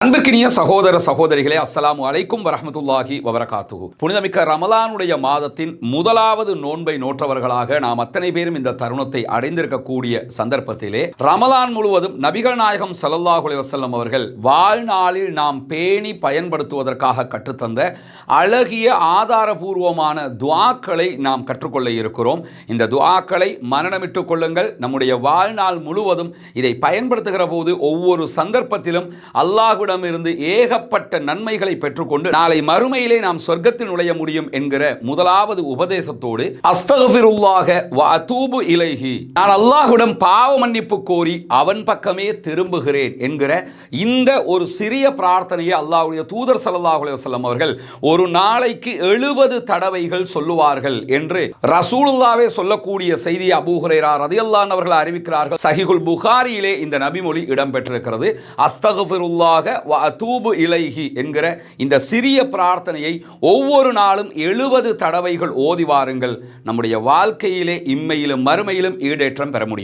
அன்பிற்கினிய சகோதர சகோதரிகளே, அஸ்ஸலாமு அலைக்கும் வரஹ்மத்துல்லாஹி வபரகாத்துஹு. புனிதமிக்க ரமலானுடைய மாதத்தின் முதலாவது நோன்பை நோற்றவர்களாக நாம் அத்தனை பேரும் இந்த தருணத்தை அடைந்திருக்கக்கூடிய சந்தர்ப்பத்திலே ரமலான் முழுவதும் நபிகள் நாயகம் ஸல்லல்லாஹு அலைஹி வஸல்லம் அவர்கள் வாழ்நாளில் நாம் பேணி பயன்படுத்துவதற்காக கற்றுத்தந்த அழகிய ஆதாரபூர்வமான துஆக்களை நாம் கற்றுக்கொள்ள இருக்கிறோம். இந்த துஆக்களை மனனமிட்டுக் கொள்ளுங்கள். நம்முடைய வாழ்நாள் முழுவதும் இதை பயன்படுத்துகிற போது ஒவ்வொரு சந்தர்ப்பத்திலும் அல்லாஹ்விடம் இருந்து ஏகப்பட்ட நன்மைகளை பெற்றுக்கொண்டு நாளை மறுமையிலே நாம் சொர்க்கத்தில் நுழைய முடியும் என்கிற முதலாவது உபதேசத்தோடு அஸ்தக்ஃபிருல்லாஹ வ அதூபு இலைஹி, நான் அல்லாஹ்விடம் பாவ மன்னிப்பு கோரி அவன் பக்கமே திரும்புகிறேன் என்கிற இந்த ஒரு சிறிய பிரார்த்தனையை அல்லாஹ்வுடைய தூதர் ஸல்லல்லாஹு அலைஹி வஸல்லம் அவர்கள் ஒரு நாளைக்கு 70 தடவைகள் சொல்லுவார்கள் என்று ரசூலுல்லாஹ்வே சொல்லக்கூடிய செய்தி அபூ ஹுரைரா ரலியல்லாஹு அன்ஹு அவர்கள் அறிவிக்கிறார்கள். சஹீஹுல் புகாரியிலே இந்த நபிமொழி இடம்பெற்றிருக்கிறது. அஸ்தக்ஃபிருல்லாஹ வ அதூபு இலைஹி என்கிற இந்த சிறிய பிரார்த்தனையை ஒவ்வொரு நாளும் 70 தடவைகள் ஓதி வாருங்கள். நம்முடைய வாழ்க்கையிலே இம்மையிலும் மறுமையிலும் ஈடேற்றம் பெற முடியும்.